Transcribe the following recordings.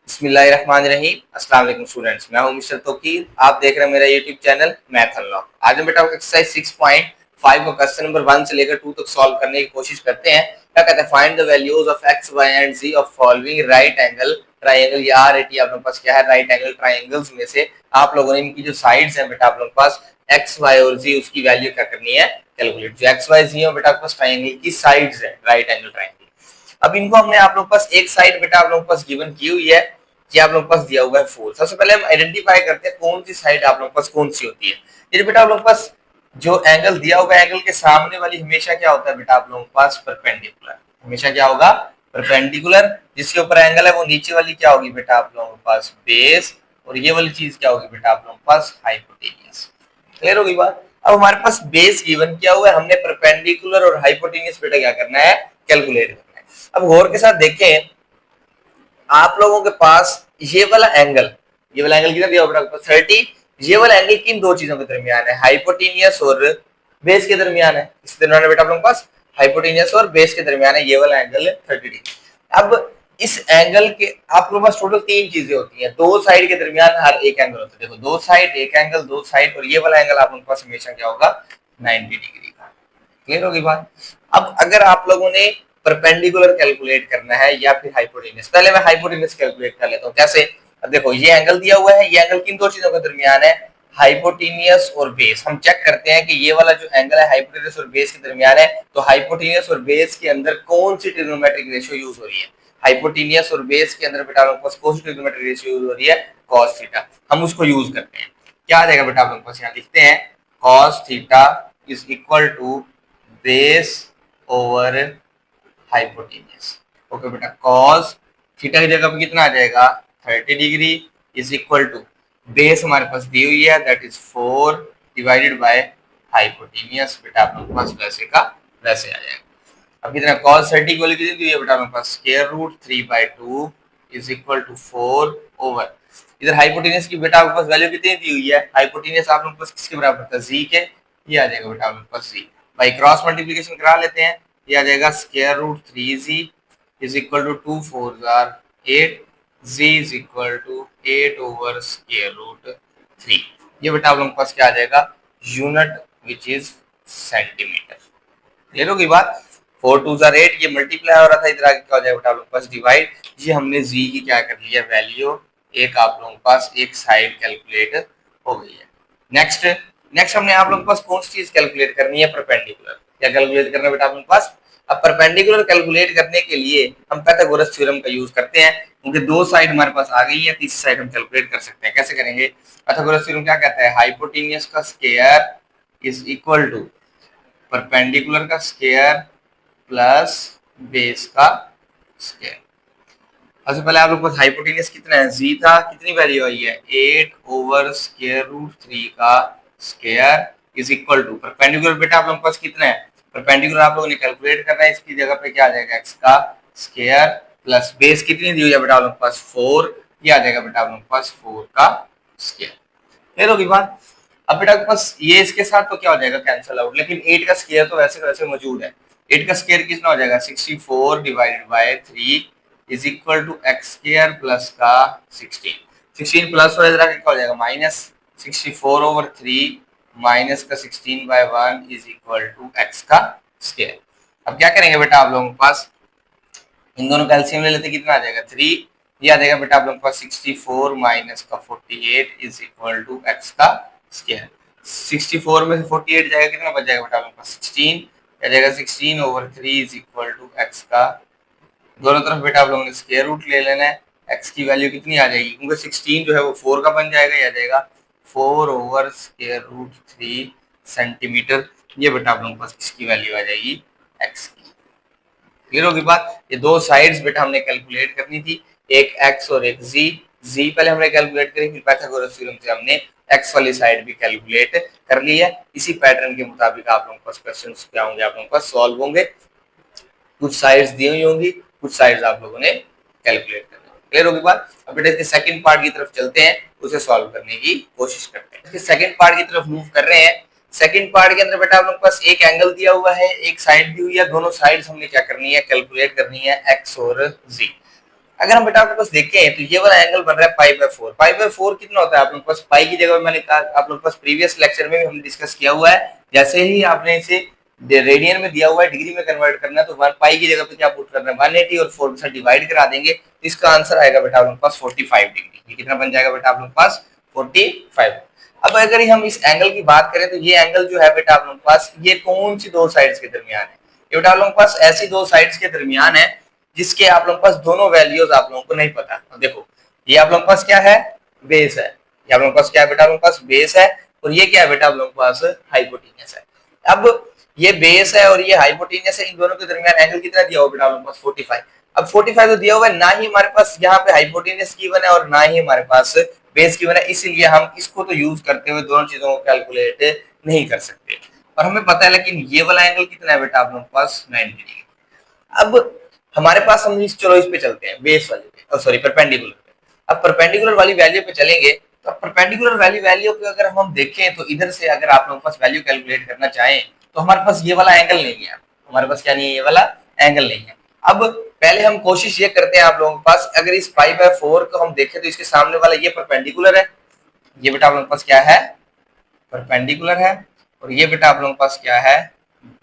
बिस्मिल्लाहिर्रहमानिर्रहीम। अस्सलाम वालेकुम स्टूडेंट्स, मैं हूं मिस्टर तौकीर। आप देख रहे हैं मेरा यूट्यूब चैनल मैथ अनलॉक। आज हम बेटा एक्सरसाइज 6.5 को क्वेश्चन नंबर 1 से लेकर 2 तक सॉल्व करने की कोशिश करते हैं। क्या कहते हैं, find the values of X Y and G of following right angle triangle या आरएटी। आप लोगों के पास क्या है, राइट एंगल ट्राइंगल्स में से आप लोगों ने इनकी जो साइड्स हैं बेटा आप लोगों के पास एक्स वाई और जी, उसकी वैल्यू क्या करनी है, कैलकुलेट। जो एक्स वाई जी है बेटा आपके पास ट्राइंगल की साइड्स है, राइट एंगल ट्राइंगल। अब इनको हमने आप लोग पास एक साइड बेटा आप लोग पास गिवन की हुई है, ये आप लोग पास दिया हुआ है 4। सबसे पहले हम आइडेंटिफाई करते हैं कौन सी साइड आप लोग पास कौन सी होती है। ये बेटा आप लोग पास जो एंगल दिया होगा, एंगल के सामने वाली हमेशा क्या होता है बेटा आप लोगों के पास, परपेंडिकुलर। हमेशा क्या होगा, परपेंडिकुलर। जिसके ऊपर एंगल है वो नीचे वाली क्या होगी बेटा आप लोगों के पास, बेस। और ये वाली चीज क्या होगी बेटा आप लोगों के पास, हाइपोटेनियस। क्लियर होगी बात। अब हमारे पास बेस गिवन किया हुआ है, हमने परपेंडिकुलर और हाइपोटेनियस बेटा क्या करना है, कैलकुलेट करना है। अब गौर के साथ देखें, आप लोगों के पास ये वाला एंगल, ये वाला एंगल कितना दिया हुआ है, 30। ये वाला एंगल किन दो चीजों के दरमियान है, हाइपोटेनियस और बेस के दरमियान है। इस दरमियान बेटा आप लोगों के पास हाइपोटेनियस और बेस के दरमियान है, ये वाला एंगल है 30 डिग्री। अब इस एंगल के आप लोगों के पास टोटल 3 चीजें होती हैं, दो साइड के दरमियान हर एक एंगल होता है। देखो, दो साइड, एक एंगल, दो साइड, और ये वाला एंगल आप लोगों के पास हमेशा क्या होगा, 90 डिग्री का। क्लियर होगी बात। अब अगर आप लोगों ने परपेंडिकुलर कैलकुलेट करना है या फिर हाइपोटेनस, पहले मैं हाइपोटेनस कैलकुलेट कर लेता हूँ। कैसे, अब देखो ये एंगल दिया हुआ है, ये एंगल किन दो चीजों के दरमियान है, हाइपोटेनियस और बेस। हम चेक करते हैं कि ये वाला जो एंगल है हाइपोटेनस और बेस के दरमियान है, तो हाइपोटेनियस और बेस के अंदर कौन सी ट्रिग्नोमेट्रिक रेशियो यूज हो रही है। हाइपोटेनियस और बेस के अंदर बेटा आप लोगों के पास कौन सी ट्रिग्नोमेट्रिक रेशियो यूज हो रही है, कॉस थीटा। हम उसको यूज करते हैं। क्या आ जाएगा बेटा आप लोगों के पास, यहाँ लिखते हैं cos theta is equal to base over hypotenuse. Okay बेटा, कॉस थीटा की जगह पे कितना आ जाएगा, 30 degree is equal to base हमारे पास दी हुई है, that is 4 divided by hypotenuse. बेटा आप लोगों के पास वैसे का वैसे आ जाएगा। अब कितना, cos 30 की वैल्यू कितनी दी है बेटा हमारे पास, square root 3/2 is equal to 4 over, इधर हाइपोटेनियस की बेटा आपके पास वैल्यू कितनी दी हुई है, हाइपोटेनियस आप लोग पास किसके बराबर था, जी के। ये आ जाएगा बेटा आप लोग पास जी। बाई क्रॉस मल्टीप्लीकेशन करा लेते हैं, ये आ जाएगा square root 3g is equal to 2 4 जार 8, G is equal to 8 over square root 3। ये बेटा आप लोग के पास क्या आ जाएगा, unit which is centimetre. Clear होगी बात। 4 2 जार 8, ये मल्टीप्लाई हो रहा था, इधर आगे क्या हो जाएगा बेटा आप लोग के पास डिवाइड। ये हमने जी की क्या कर लिया वैल्यू, एक आप लोगों के पास एक साइड कैलकुलेट हो गई है। नेक्स्ट नेक्स्ट हमने आप लोगों के पास कौन सी चीज कैलकुलेट करनी है, परपेंडिकुलर। क्या कैलकुलेट करना है बेटा आप लोगों के पास, अब परपेंडिकुलर कैलकुलेट करने के लिए हम पाइथागोरस थ्योरम का यूज करते हैं, क्योंकि दो साइड हमारे पास आ गई है, तीसरी साइड हम कैलकुलेट कर सकते हैं। कैसे करेंगे, पाइथागोरस थ्योरम क्या कहता है, हाइपोटेनियस का square is equal to perpendicular का स्क्वायर प्लस बेस का स्क्वायर। सबसे पहले आप लोग को हाइपोटेनियस कितना है, जी था, कितनी वैल्यू आई है, 8 ओवर स्क्वायर रूट 3 का square is equal to perpendicular बेटा आप लोगों के पास कितना है, परपेंडिकुलर आप लोगों ने कैलकुलेट करना है, इसकी जगह पे क्या आ जाएगा, एक्स का स्क्वायर प्लस बेस कितनी दी हुई है बेटा आप लोगों के पास 4, ये आ जाएगा बेटा आप लोगों के पास 4 का स्क्वायर। क्लियर होगी बात। अब बेटा के पास ये इसके साथ तो क्या हो जाएगा, कैंसिल आउट, लेकिन 8 का स्क्वायर तो वैसे का वैसे मौजूद है। 8 का स्क्वायर कितना हो जाएगा, 64 divided by 3 is equal to X square plus का 16। 16 प्लस और इधर क्या हो जाएगा, माइनस 64 ओवर 3 माइनस का 16/1 इज इक्वल टू एक्स का स्क्वायर। अब क्या करेंगे बेटा आप लोगों के पास, इन दोनों का एलसीएम ले लेते, कितना आ जाएगा 3, ये आ जाएगा बेटा आप लोगों के पास 64 माइनस का 48 इज इक्वल टू एक्स का स्क्वायर। 64 में से 48 जाएगा, कितना बच जाएगा बेटा आप लोगों के पास 16, आ जाएगा 16 over 3 is equal to X का, दोनों तरफ बेटा आप लोगों ने स्क्वायर रूट ले लेना है, एक्स की वैल्यू कितनी आ जाएगी, क्योंकि 16 जो है वो 4 का बन जाएगा, ये आ जाएगा 4 ओवर स्क्वायर रूट 3 सेंटीमीटर। ये बेटा आप लोगों के पास किसकी वैल्यू आ जाएगी, एक्स की। क्लियर होगी बात। ये दो साइड्स बेटा हमने कैलकुलेट करनी थी, एक एक्स और एक जी। जी पहले हमने कैलकुलेट करी, फिर पाइथागोरस थ्योरम से हमने एक्स वाली साइड भी कैलकुलेट कर ली है। इसी पैटर्न के मुताबिक आप लोगों के पास क्वेश्चंस क्या होंगे, आप लोगों के पास सॉल्व होंगे। कुछ साइड्स दी हुई होंगी, कुछ साइड्स आप लोगों ने कैलकुलेट करनी। क्लियर होगी बात। अब बेटा इसके सेकंड पार्ट की तरफ चलते हैं, उसे सॉल्व करने की कोशिश करते हैं। इसके सेकंड पार्ट की तरफ मूव कर रहे हैं। सेकंड पार्ट के अंदर बेटा आप लोगों के पास एक एंगल दिया हुआ है, एक साइड दी हुई है, दोनों साइड्स हमने क्या करनी है, कैलकुलेट करनी है, एक्स और जी। अगर हम बेटा आपके पास देखें तो ये वाला एंगल बन रहा है पाई बाय 4। पाई बाय 4 कितना होता है आप लोग के पास, पाई की जगह मैंने कहा आप लोग के पास प्रीवियस लेक्चर में भी हमने डिस्कस किया हुआ है, जैसे ही आपने इसे रेडियन में दिया हुआ है डिग्री में कन्वर्ट करना है तो 1 पाई की जगह पे क्या पुट करना है 180 और 4 से डिवाइड करा देंगे, तो इसका आंसर आएगा बेटा आप लोग के पास 45 डिग्री। ये कितना बन जाएगा बेटा आप लोग के पास 45। अब अगर हम इस एंगल की बात करें तो ये एंगल जो है बेटा आप लोग के पास ये कौन सी दो साइड्स के दरमियान है, ये बेटा आप लोग के पास ऐसी दो साइड्स के दरमियान है जिसके आप लोगों के पास दोनों वैल्यूज आप लोगों को नहीं पता। तो देखो ये आप लोगों के पास क्या है, बेस है, ये आप लोगों के पास क्या है बेटा आप लोगों के पास बेस है, और ये क्या है बेटा आप लोगों के पास हाइपोटेन्यूस है। अब ये बेस है और ये हाइपोटेन्यूस है, इन दोनों के दरमियान एंगल कितना दिया हुआ बेटा आप लोगों के पास 45। अब 45 तो दिया हुआ है, ना ही हमारे पास यहाँ पे हाइपोटेन्यूस गिवन है और ना ही हमारे पास बेस गिवन है, इसलिए हम इसको तो यूज करते हुए दोनों चीजों को कैलकुलेट नहीं कर सकते। और हमें पता है लेकिन ये वाला एंगल कितना है बेटा आप लोगों के पास 90 डिग्री। अब हमारे पास हम चलो इस पे चलते हैं बेस वाले पे, सॉरी परपेंडिकुलर पे। अब परपेंडिकुलर वाली वैल्यू पे चलेंगे तो परपेंडिकुलर वैल्यू पे अगर हम देखें तो इधर से अगर आप लोगों के पास वैल्यू कैलकुलेट करना चाहें तो हमारे पास ये वाला एंगल नहीं है, हमारे पास क्या नहीं है, ये वाला एंगल नहीं है। अब पहले हम कोशिश ये करते हैं आप लोगों के पास अगर इस पाई बाय 4 को हम देखें तो इसके सामने वाला ये परपेंडिकुलर है, ये बेटा आप लोगों के पास क्या है परपेंडिकुलर है, और ये बेटा आप लोगों के पास क्या है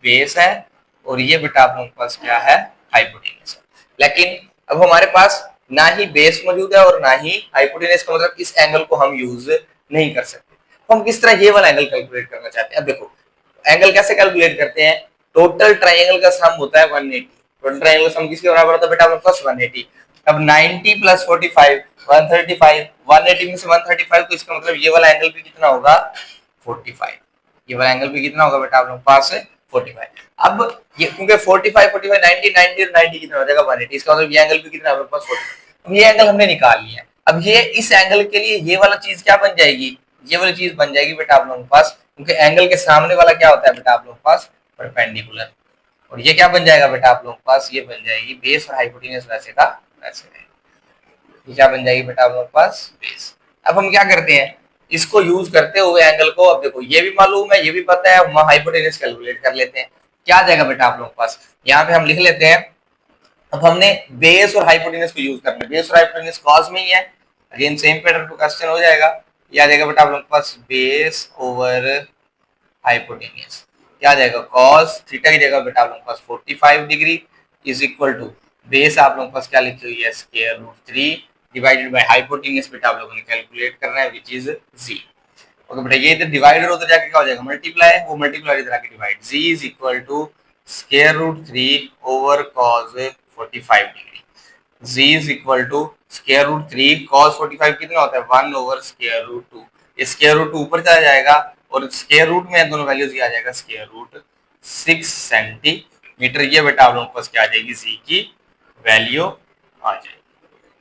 बेस है, और ये बेटा आप लोगों के पास क्या है हाइपोटेन्यूस है। लेकिन अब हमारे पास ना ही बेस मौजूद है और ना ही हाइपोटेन्यूस, का मतलब इस एंगल को हम यूज नहीं कर सकते। तो हम किस तरह ये वाला एंगल कैलकुलेट करना चाहते हैं। अब देखो एंगल कैसे कैलकुलेट करते हैं, टोटल ट्राइंगल का सम होता है 180, टोटल ट्राइंगल का सम किसके बराबर होता है बेटा आपके पास 180। अब 90 प्लस 45 135, 180 में से 135 तो इसका मतलब ये वाला एंगल भी कितना होगा 45, ये वाला एंगल भी कितना होगा बेटा आप लोगों के पास 45। अब ये क्योंकि 45 45 90 90 और 90 कितना हो जाएगा 180, इसका मतलब ये एंगल भी कितना है पास 45। अब ये एंगल हमने निकाल लिया, अब ये इस एंगल के लिए ये वाला चीज क्या बन जाएगी, ये वाली चीज बन जाएगी बेटा आप लोगों के पास, क्योंकि एंगल के सामने वाला क्या होता है बेटा आप लोगों के पास परपेंडिकुलर, और ये क्या बन जाएगा बेटा आप लोगों के पास, ये बन जाएगी बेस और हाइपोटेन्यूस वैसे का वैसे रहेगा। ये क्या बन जाएगी बेटा आप लोगों के पास बेस। अब हम क्या करते हैं इसको यूज करते हुए एंगल को, अब देखो ये भी मालूम है ये भी पता है, हम हाइपोटेन्यूस कैलकुलेट कर लेते हैं। क्या आ जाएगा बेटा आप लोगों के पास, यहाँ पे हम लिख लेते हैं। अब हमने बेस और हाइपोटेन्यूस को यूज करना है, बेस और हाइपोटेन्यूस कॉस में ही है, अगेन सेम पैटर्न पे क्वेश्चन हो जाएगा। ये आ जाएगा बेटा आप लोगों के पास बेस ओवर हाइपोटेन्यूस, क्या आ जाएगा कॉस थीटा की जगह बेटा आप लोगों के पास 45 degree is equal to base आप लोगों के पास क्या लिखी हुई है square root 3 divided by hypotenuse बेटा आप लोगों ने कैलकुलेट करना है विच इज जी। ओके बेटा ये इधर डिवाइडर उधर जाके क्या हो जाएगा मल्टीप्लाई, वो मल्टीप्लाई इधर आके divide, G is equal to square root 3 over cos 45 degree, G is equal to square root 3 cos 45 कितना होता है 1 ओवर स्क्वायर रूट 2, ये स्क्वायर रूट 2 ऊपर चला जाएगा और स्क्वायर रूट में दोनों वैल्यूज आ जाएगा स्क्वायर रूट 6 सेंटीमीटर, ये बेटा आप लोगों के पास क्या आ जाएगी जी की वैल्यू आ जाएगी।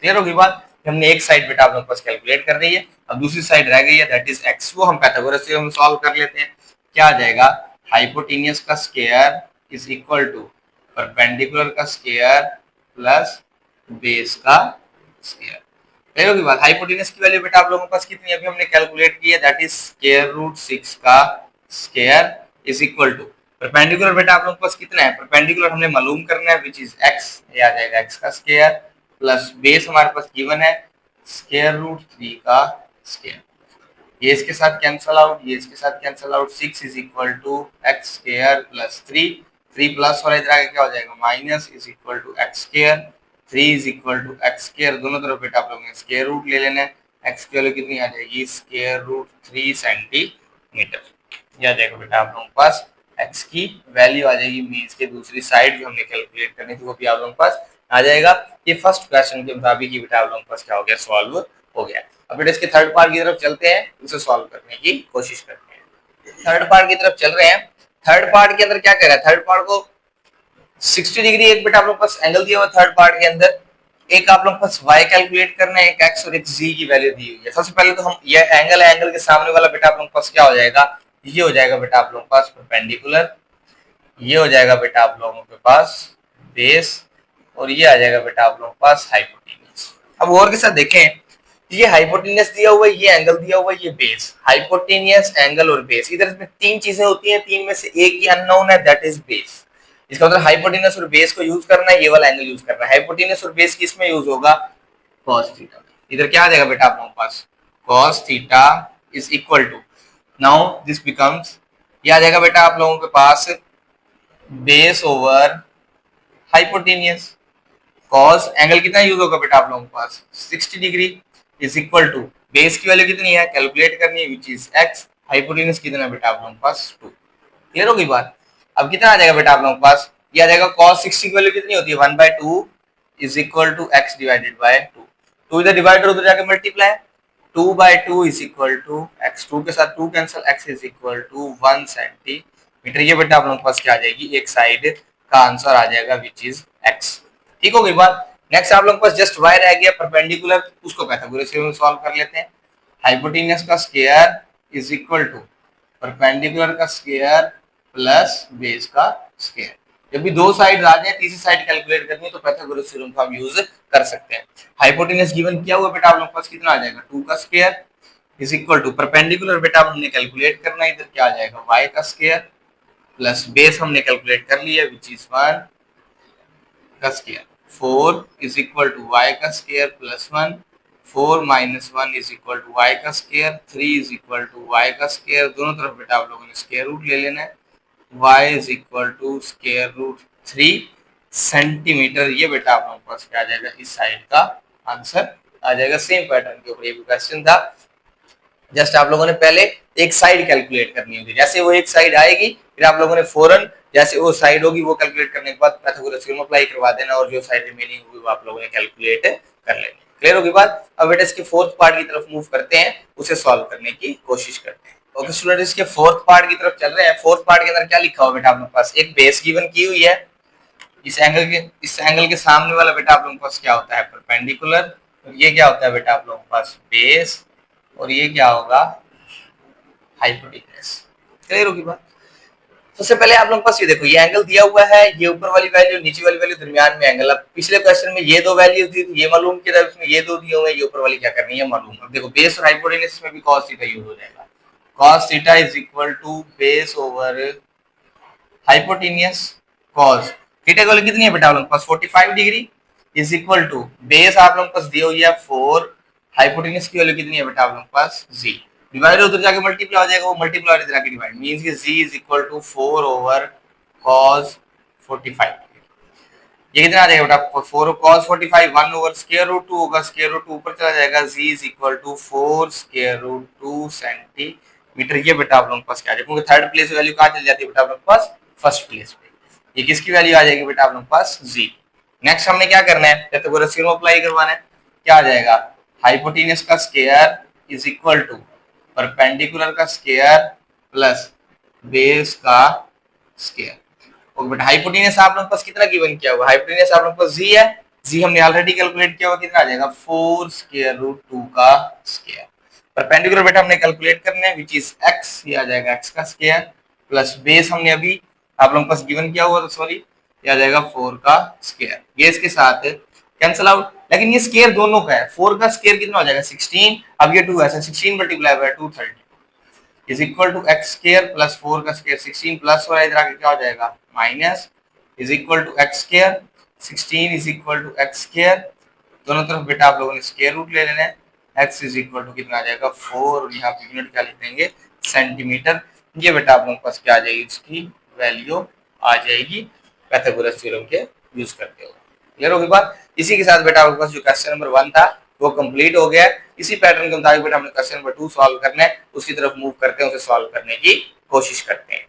क्लियर होगी बात, हमने एक साइड बेटा आप लोगों के पास कैलकुलेट कर रही है, अब दूसरी साइड रह गई है दैट इज x, वो हम पाइथागोरस से हम सॉल्व कर लेते हैं। क्या आ जाएगा हाइपोटेन्यूस का square is equal to perpendicular का स्क्वायर प्लस बेस का स्क्वायर। क्लियर होगी बात, हाइपोटेन्यूस की वैल्यू बेटा आप लोगों के पास कितनी अभी हमने कैलकुलेट की है दैट इज स्क्वायर रूट 6 का square is equal to perpendicular बेटा आप लोगों के पास कितना है, परपेंडिकुलर हमने मालूम करना है विच इज x, ये आ जाएगा x का स्क्वायर प्लस बेस हमारे पास गिवन है स्क्वायर रूट 3 का स्क्वायर, ये इसके साथ कैंसिल आउट, ये इसके साथ cancel out, 6 is equal to X square plus 3 plus और इधर आगे क्या हो जाएगा minus is equal to X square, 3 is equal to X square, दोनों तरफ बेटा आप लोगों ने स्क्वायर रूट ले लेना है, एक्स की वैल्यू कितनी आ जाएगी स्क्वायर रूट 3 सेंटीमीटर, या देखो बेटा आप लोगों के पास एक्स की वैल्यू आ जाएगी, मींस के दूसरी साइड जो हमने कैलकुलेट करनी थी वो भी आप लोगों के पास आ जाएगा। ये फर्स्ट क्वेश्चन के मुताबिक ही बेटा आप लोगों के पास क्या हो गया सॉल्व हो गया। अब बेटा इसके थर्ड पार्ट की तरफ चलते हैं, उसे सॉल्व करने की कोशिश करते हैं। थर्ड पार्ट की तरफ चल रहे हैं, थर्ड पार्ट के अंदर क्या कह रहा है, थर्ड पार्ट को 60 डिग्री एक बेटा आप लोग के पास एंगल दिया हुआ थर्ड पार्ट के अंदर, एक आप लोग के पास y कैलकुलेट करना है, एक x और एक z की वैल्यू दी हुई है। सबसे पहले तो हम ये एंगल है, एंगल के सामने वाला बेटा आप लोग के पास क्या हो जाएगा, ये हो जाएगा बेटा आप लोगों के पास परपेंडिकुलर, ये हो जाएगा बेटा आप लोगों के पास बेस, और ये आ जाएगा बेटा आप लोगों के पास हाइपोटेन्यूस। अब और के साथ देखें, ये हाइपोटेन्यूस दिया हुआ है, ये एंगल दिया हुआ है, ये बेस, हाइपोटेन्यूस एंगल और बेस, इधर इसमें तीन चीजें होती हैं, तीन में से एक ही अननोन है दैट इज बेस। इसका मतलब हाइपोटेनस और बेस को यूज करना है, ये वाला एंगल यूज करना है। हाइपोटेनस और बेस किस में यूज होगा? cos theta. इधर क्या आ जाएगा बेटा आप लोगों के पास? cos theta is equal to, now this becomes, ये आ जाएगा बेटा आप लोगों के पास base over hypotenuse. cos angle कितना यूज होगा बेटा आप लोगों के पास? 60 degree is equal to base की वैल्यू कितनी है कैलकुलेट करनी है, विच इज x। हाइपोटेनस कितना है बेटा आप लोगों के पास? 2। क्लियर हो गई बात? अब कितना आ जाएगा बेटा आप लोगों के पास? ये आ जाएगा cos 60 की वैल्यू कितनी होती है? 1/2 is equal to x divided by 2। 2 इधर डिवाइडर उधर जाके multiply, 2/2 is equal to x, 2 के साथ 2 cancel, x is equal to 1 centimetre. ये बेटा आप लोगों के पास क्या आ जाएगी? एक साइड का आंसर आ जाएगा विच इज x। ठीक हो गई बात? नेक्स्ट आप लोगों के पास जस्ट y रह गया परपेंडिकुलर, उसको पाइथागोरस थ्योरम में सॉल्व कर लेते हैं। हाइपोटेनस का square is equal to perpendicular का स्क्वायर प्लस बेस का स्क्वायर। जब भी दो साइड आ जाए, तीसरी साइड कैलकुलेट करनी है तो पाइथागोरस थ्योरम का हम यूज कर सकते हैं। हाइपोटेनस गिवन किया हुआ बेटा आप लोगों के पास कितना आ जाएगा? 2 का square is equal to perpendicular बेटा हमने कैलकुलेट करना है, इधर क्या आ जाएगा? y का स्क्वायर प्लस बेस हमने कैलकुलेट कर लिया विच इज 1 का square. 4 is equal to y का square plus 1, 4 minus 1 is equal to y का square, 3 is equal to y का स्क्वायर। दोनों तरफ बेटा आप लोगों ने स्क्वायर रूट ले लेना है। y is equal to square root 3 centimetre. ये बेटा आप लोगों के पास क्या आ जाएगा? इस साइड का आंसर आ जाएगा। सेम पैटर्न के ऊपर ये भी क्वेश्चन था, जस्ट आप लोगों ने पहले एक साइड कैलकुलेट करनी होगी। जैसे वो एक साइड आएगी फिर आप लोगों ने फौरन जैसे वो साइड होगी वो कैलकुलेट करने के बाद पाइथागोरस थ्योरम अप्लाई करवा देना, और जो साइड रिमेनिंग होगी वो आप लोगों ने कैलकुलेट कर लेनी। क्लियर होगी बात? अब बेटा इसके फोर्थ पार्ट की तरफ मूव करते हैं, उसे सॉल्व करने की कोशिश करते हैं। ओके स्टूडेंट, इसके फोर्थ पार्ट की तरफ चल रहे हैं। फोर्थ पार्ट के अंदर क्या लिखा हुआ बेटा आप लोगों के पास? एक बेस गिवन की हुई है, इस एंगल के सामने वाला बेटा आप लोगों के पास क्या होता है? परपेंडिकुलर। ये क्या होता है बेटा आप लोगों के पास? बेस। और ये क्या होगा? हाइपोटेनस। क्लियर होगी बात? सबसे पहले आप लोगों के पास ये देखो, ये एंगल दिया हुआ है, ये ऊपर वाली वैल्यू नीचे वाली वैल्यू दरमियान में एंगल। अब पिछले क्वेश्चन में ये दो वैल्यूज दी थी, ये मालूम किया था, इसमें ये दो दिए हुए हैं, ये ऊपर वाली क्या करनी है मालूम। अब देखो बेस और हाइपोटेनस में भी cos थीटा यूज हो जाएगा। cos theta is equal to base over hypotenuse. cos theta की वैल्यू कितनी है बेटा आप लोगों के पास? 45 degree is equal to base आप लोगों के पास दी हुई है 4, हाइपोटेनस की वैल्यू कितनी है बेटा आप लोगों के पास? g। डिवाइड उधर जाके मल्टीप्लाई हो जाएगा, वो मल्टीप्लाई इधर आके डिवाइड, मींस कि g is equal to 4 over cos 45। ये कितना आ जाएगा बेटा? 4 cos 45, 1 ओवर स्क्वायर रूट 2 होगा, स्क्वायर रूट 2 ऊपर चला जाएगा, g इज इक्वल टू 4 स्क्वायर रूट 2 सेंटीमीटर। ये बेटा आप लोगों के पास क्या आ जाएगा? क्योंकि थर्ड प्लेस वैल्यू कहाँ चली जाती है बेटा आप लोगों के पास? फर्स्ट प्लेस पे। ये किसकी वैल्यू आ जाएगी बेटा आप लोगों के पास? g। नेक्स्ट हमने क्या करना है? पाइथागोरस थ्योरम अप्लाई करवाना है। क्या आ जाएगा? हाइपोटेनस का square is equal to perpendicular का स्क्वायर प्लस बेस का स्क्वायर। ओके बेटा, हाइपोटेनस आप लोगों के पास कितना गिवन किया हुआ? हाइपोटेनस आप लोगों के पास g है, g हमने ऑलरेडी कैलकुलेट किया हुआ, कितना आ जाएगा? 4 स्क्वायर रूट 2 का स्क्वायर। परपेंडिकुलर बेटा हमने कैलकुलेट करना है विच इज x, ये आ जाएगा x का स्क्वायर प्लस बेस हमने अभी आप लोगों के पास गिवन किया हुआ, तो सॉरी ये आ जाएगा 4 का स्क्वायर। ये इसके साथ कैंसिल आउट, लेकिन ये स्क्वायर दोनों का है। 4 का स्क्वायर कितना हो जाएगा? 16। अब ये 2 ऐसा 16 multiply by 230 is equal to x square plus 4 का स्क्वायर। 16 प्लस हो रहा है, इधर आके क्या हो जाएगा? Minus is equal to x square. 16 is equal to x square, दोनों तरफ बेटा आप लोगों ने स्क्वायर रूट ले लेना है। x इज इक्वल टू कितना आ जाएगा? 4, और यहाँ पे यूनिट क्या लिख देंगे? सेंटीमीटर। ये बेटा आप लोगों के पास क्या आ जाएगी? इसकी वैल्यू आ जाएगी पाइथागोरस थ्योरम के यूज करते हुए। क्लियर होगी बात? इसी के साथ बेटा आपके पास जो क्वेश्चन नंबर 1 था वो कंप्लीट हो गया। इसी पैटर्न के मुताबिक बेटा हमने क्वेश्चन नंबर 2 सॉल्व करना है, उसकी तरफ मूव करते हैं, उसे सॉल्व करने की कोशिश करते हैं।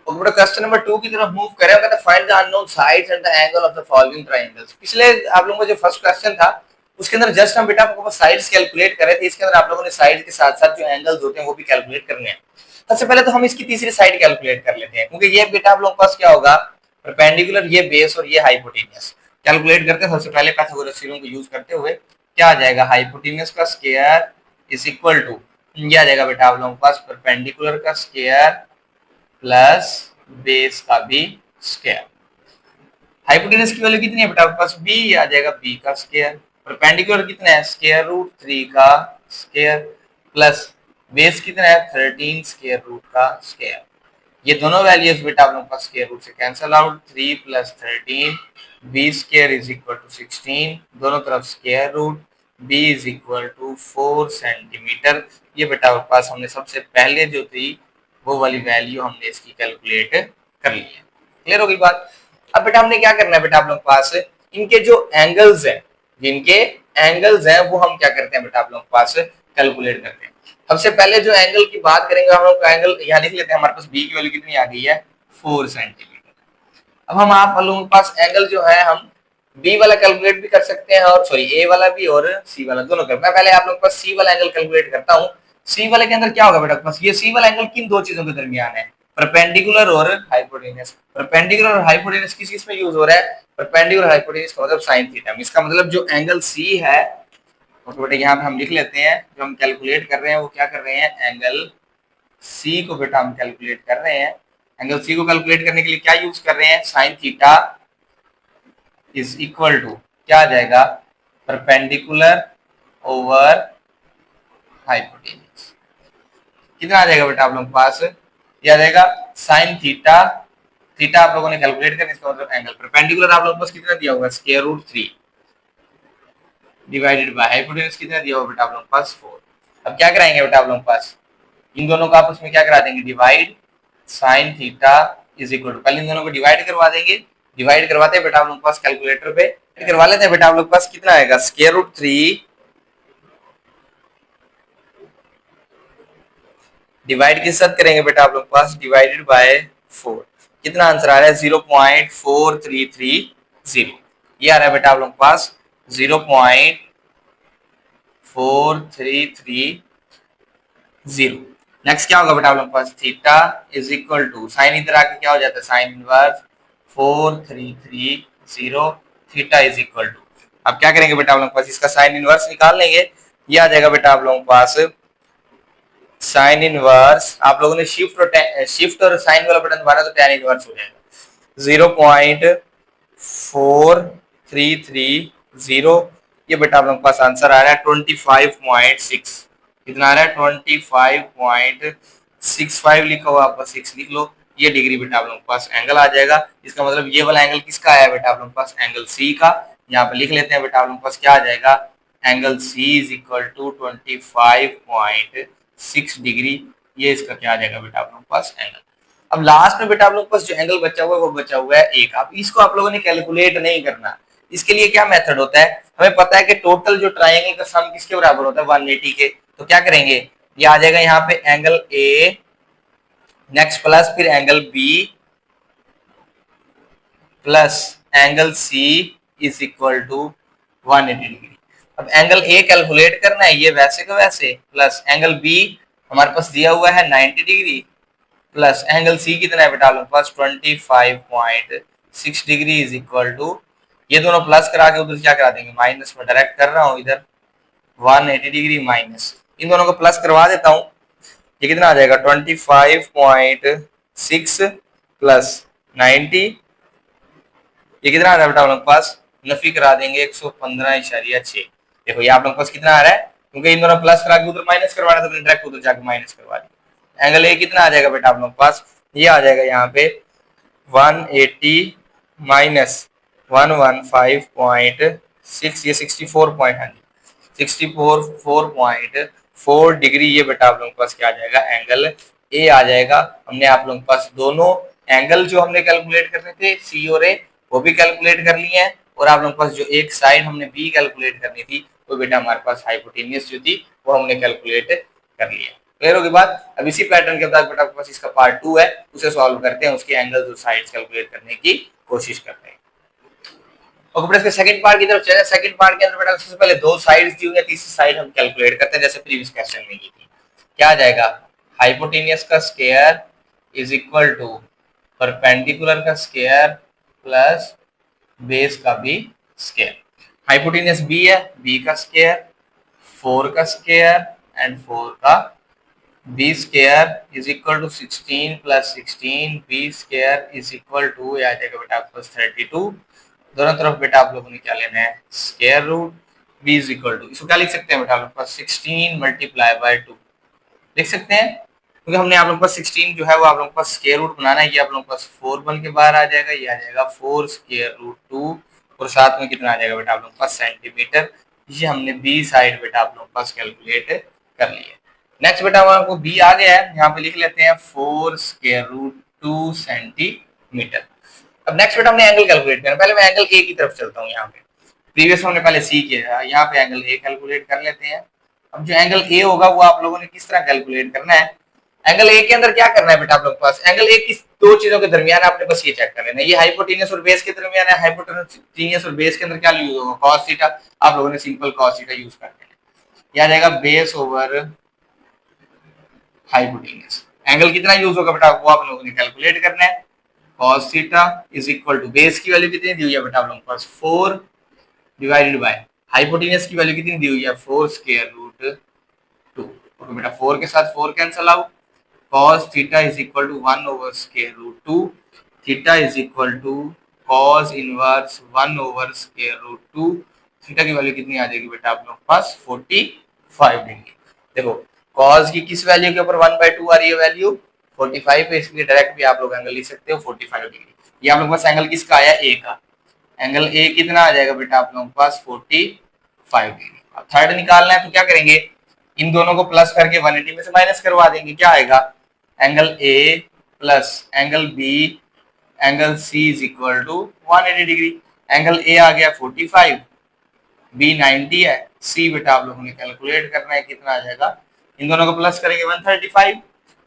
और बेटा क्वेश्चन नंबर 2 की तरफ मूव करें, कहता है find the unknown sides and the angle of the following triangles. पिछले आप लोगों का जो फर्स्ट क्वेश्चन था उसके अंदर जस्ट हम बेटा आपको साइड्स कैलकुलेट कर रहे थे, इसके अंदर आप लोगों ने साइड के साथ साथ जो एंगल्स होते हैं वो भी कैलकुलेट करने हैं। सबसे पहले तो हम इसकी तीसरी साइड कैलकुलेट कर लेते हैं, क्योंकि ये बेटा आप लोगों के पास क्या होगा? परपेंडिकुलर, ये बेस और ये हाइपोटेनस। कैलकुलेट करते हैं सबसे पहले पाइथागोरस थ्योरम को यूज करते हुए। क्या आ जाएगा? हाइपोटेनस का स्क्वायर इज इक्वल टू, ये आ जाएगा बेटा आप लोगों के पास परपेंडिकुलर का स्क्वायर प्लस बेस का भी स्क्वायर। हाइपोटेनस की वैल्यू कितनी है बेटा आपके पास? b, ये आ जाएगा b का स्क्वायर। परपेंडिकुलर कितना है? स्क्वायर रूट 3 का स्क्वायर प्लस बेस कितना है? 13 स्क्वायर रूट का स्क्वायर। ये दोनों वैल्यूज बेटा आप लोगों के पास स्क्वायर रूट से cancel out, 3 + 13 b square is equal to 16, दोनों तरफ square root, b is equal to 4 centimetre. ये बेटा आपके पास हमने सबसे पहले जो थी वो वाली वैल्यू हमने इसकी कैलकुलेट कर ली है। क्लियर होगी बात। अब बेटा हमने क्या करना है बेटा आप लोगों के पास इनके जो एंगल्स हैं, जिनके एंगल्स हैं वो हम क्या करते हैं बेटा आप लोगों के पास कैलकुलेट करते हैं। सबसे पहले जो एंगल की बात करेंगे हम लोग एंगल यहाँ लिख लेते हैं, हमारे पास बी की वैल्यू कितनी आ गई है 4 सेंटीमीटर। अब हम आप लोगों के पास एंगल जो है हम बी वाला कैलकुलेट भी कर सकते हैं और सॉरी ए वाला भी और सी वाला दोनों कर। मैं पहले आप लोगों के पास सी वाला एंगल कैलकुलेट करता हूँ। सी वाले के अंदर क्या होगा बेटा पास, ये सी वाला एंगल किन दो चीजों के दरमियान है, परपेंडिकुलर और हाइपोटेनस। परपेंडिकुलर और हाइपोटेनस किस किस में यूज हो रहा है, परपेंडिकुलर हाइपोटेनस का मतलब साइन थीटा। इसका मतलब जो एंगल सी है तो बेटा यहाँ पे हम लिख लेते हैं, जो हम कैलकुलेट कर रहे हैं वो क्या कर रहे हैं, एंगल सी को बेटा हम कैलकुलेट कर रहे हैं। एंगल सी को कैलकुलेट करने के लिए क्या यूज कर रहे हैं, sine theta is equal to क्या आ जाएगा, परपेंडिकुलर ओवर हाइपोटेनस। कितना आ जाएगा बेटा आप लोगों के पास, ये आ जाएगा साइन थीटा, थीटा आप लोगों ने कैलकुलेट करना, इसका मतलब एंगल परपेंडिकुलर आप लोगों के पास कितना दिया होगा square root 3 divided by hypotenuse कितना दिया होगा बेटा आप लोगों के पास 4। अब क्या कराएंगे बेटा आप लोगों के पास, इन दोनों का आपस में क्या करा देंगे, divide, sine theta is equal to, पहले इन दोनों को डिवाइड करवा देंगे। डिवाइड करवाते हैं बेटा आप लोगों के पास कैलकुलेटर पे करवा लेते हैं बेटा आप लोग के पास कितना आएगा, स्क्वायर रूट 3 डिवाइड किस साथ करेंगे बेटा आप लोग के पास, डिवाइडेड बाय 4। कितना आंसर आ रहा है 0.4330। ये आ रहा है बेटा आप लोग के पास 0.4330। नेक्स्ट क्या होगा बेटा आप लोग के पास, theta is equal to, sine इधर आके क्या हो जाता है, sine inverse 4330 theta is equal to. अब क्या करेंगे बेटा आप लोग के पास, इसका साइन इनवर्स निकाल लेंगे। ये आ जाएगा बेटा आप लोगों के पास साइन इनवर्स, आप लोगों ने शिफ्ट और साइन वाला बटन दबाना तो tan इनवर्स हो जाएगा 0.4330। ये बेटा आप लोगों के पास आंसर आ रहा है 25.6। कितना आ रहा है 25.65 लिखा हुआ, आपका 6 लिख लो। ये डिग्री बेटा आप लोगों के पास एंगल आ जाएगा। इसका मतलब ये वाला एंगल किसका आया बेटा आप लोगों के पास, एंगल सी का। यहाँ पे लिख लेते हैं बेटा आप लोगों के पास क्या आ जाएगा, angle C is equal to 25.6 degree. ये इसका क्या आ जाएगा बेटा आप लोगों के पास एंगल। अब लास्ट में बेटा आप लोगों के पास जो एंगल बचा हुआ है वो बचा हुआ है एक। आप इसको आप लोगों ने कैलकुलेट नहीं करना। इसके लिए क्या मेथड होता है, हमें पता है कि टोटल जो ट्रायंगल का सम किसके बराबर होता है 180 के। तो क्या करेंगे, ये आ जाएगा यहाँ पे एंगल ए, नेक्स्ट प्लस फिर angle B plus angle C is equal to 180 degree. अब एंगल ए कैलकुलेट करना है, ये वैसे का वैसे, प्लस एंगल बी हमारे पास दिया हुआ है 90 डिग्री, प्लस एंगल सी कितना है बेटा आपके पास 25.6 डिग्री इज इक्वल टू, ये दोनों प्लस करा के उधर क्या करा देंगे माइनस में, डायरेक्ट कर रहा हूँ इधर 180 डिग्री माइनस, इन दोनों को प्लस करवा देता हूँ। ये कितना आ जाएगा 25.6 प्लस 90, ये कितना आ रहा है बेटा आप लोग के पास, नफी करा देंगे 115.6। देखो ये आप लोग के पास कितना आ रहा है, क्योंकि इन दोनों प्लस करा के उधर माइनस करवा रहा था, तो डायरेक्ट उधर जाके माइनस करवा दिया। एंगल ए कितना आ जाएगा बेटा आप लोग के पास, ये आ जाएगा यहाँ पे 180 माइनस 115.6, ये 64.4 डिग्री। ये बेटा आप लोगों के पास क्या आ जाएगा, एंगल ए आ जाएगा। हमने आप लोगों के पास दोनों एंगल जो हमने कैलकुलेट करने थे सी और ए वो भी कैलकुलेट कर लिए हैं, और आप लोगों के पास जो एक साइड हमने बी कैलकुलेट करनी थी वो बेटा हमारे पास हाइपोटेनियस जो थी वो हमने कैलकुलेट कर लिया। क्लियर होगी बात। अब इसी पैटर्न के बाद बेटा आपके पास इसका पार्ट 2 है, उसे सॉल्व करते हैं, उसके एंगल्स और साइड्स कैलकुलेट करने की कोशिश करते हैं। ओके बेटा, इसके सेकंड पार्ट की तरफ चले। सेकंड पार्ट के अंदर बेटा सबसे पहले दो साइड्स दी हुई है, तीसरी साइड हम कैलकुलेट करते हैं जैसे प्रीवियस क्वेश्चन में की थी। क्या आ जाएगा, हाइपोटेनियस का square is equal to perpendicular का स्क्वायर प्लस बेस का भी स्क्वायर। हाइपोटेनियस बी है, बी का स्क्वायर 4 का स्क्वायर एंड 4 का B square is equal to 16 plus 16 B square is equal to आ जाएगा बेटा आपको 32। दोनों तरफ बेटा आप लोगों ने क्या लेना है, square root. B is equal to, इसको क्या लिख सकते हैं बेटा आप लोग 16 मल्टीप्लाई बाय 2 लिख सकते हैं। क्योंकि हमने आप लोगों के पास 16 जो है वो आप लोगों के पास स्क्वायर रूट बनाना है। ये आप लोगों के पास 4 बन के बाहर आ जाएगा, ये आ जाएगा 4 स्क्वायर रूट 2 और साथ में कितना आ जाएगा बेटा आप लोगों के पास सेंटीमीटर। ये हमने बी साइड बेटा आप लोगों के पास कैलकुलेट कर लिया। नेक्स्ट बेटा हमारे को बी आ गया है, यहाँ पे लिख लेते हैं 4 स्क्वायर रूट 2 सेंटीमीटर। अब नेक्स्ट बेटा हमने एंगल कैलकुलेट करना है। पहले मैं एंगल ए की तरफ चलता हूँ। यहाँ पे प्रीवियस हमने पहले सी किया है, यहाँ पे एंगल ए कैलकुलेट कर लेते हैं। अब जो एंगल ए होगा वो आप लोगों ने किस तरह कैलकुलेट करना है, एंगल ए के अंदर क्या करना है बेटा आप लोगों के पास, एंगल ए किस दो चीजों के दरमियान है, आपने बस ये चेक कर लेना है। ये हाइपोटेनियस और बेस के दरमियान है, हाइपोटेनियस और बेस के अंदर क्या यूज होगा, कॉस थीटा। आप लोगों ने सिंपल कॉस थीटा यूज कर लेना है। यह आ जाएगा बेस ओवर हाइपोटेनियस। एंगल कितना यूज होगा बेटा वो आप लोगों ने कैलकुलेट करना है। Cos theta is equal to base की वैल्यू कितनी दी हुई है बेटा आप लोगों के पास 4 डिवाइडेड बाय हाइपोटेनियस की वैल्यू कितनी दी हुई है 4 स्क्वायर रूट 2। ओके बेटा 4 के साथ 4 cancel out, cos theta is equal to 1 over square root 2, theta is equal to cos inverse 1 over square root 2। Theta की वैल्यू कितनी आ जाएगी बेटा आप लोगों के पास 45 डिग्री। देखो cos की किस वैल्यू के ऊपर 1/2 आ रही है वैल्यू 45 है, इसलिए डायरेक्ट भी आप लोग एंगल लिख सकते हो 45 डिग्री। ये आप लोगों के पास एंगल किसका आया ए का, एंगल ए कितना आ जाएगा बेटा आप लोगों के पास 45 डिग्री। अब थर्ड निकालना है तो क्या करेंगे, इन दोनों को प्लस करके 180 में से माइनस करवा देंगे। क्या आएगा, angle A plus angle B angle C is equal to 180 degree. Angle A आ गया 45, बी 90 है, सी बेटा आप लोगों ने कैलकुलेट करना है कितना आ जाएगा। इन दोनों को प्लस करेंगे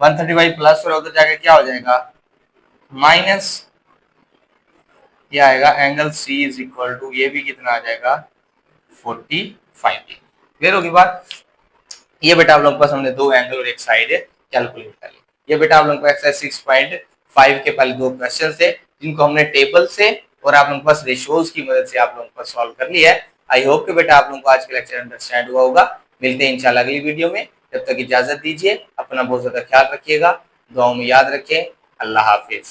135 प्लस और उधर जाके क्या हो जाएगा माइनस। ये आएगा angle C is equal to, ये भी कितना आ जाएगा 45 डिग्री। क्लियर होगी बात। ये बेटा आप लोगों के पास हमने दो एंगल और एक साइड कैलकुलेट कर लिया। ये बेटा आप लोगों को एक्सरसाइज 6.5 के पहले दो क्वेश्चन थे जिनको हमने टेबल से और आप लोगों के पास रेशियोज की मदद से आप लोगों के पास सॉल्व कर लिया है। आई होप कि बेटा आप लोगों को आज का लेक्चर अंडरस्टैंड हुआ होगा। मिलते हैं इंशाल्लाह अगली वीडियो में, जब तक इजाजत दीजिए, अपना बहुत ज्यादा ख्याल रखिएगा, दुआओं में याद रखें। अल्लाह हाफिज।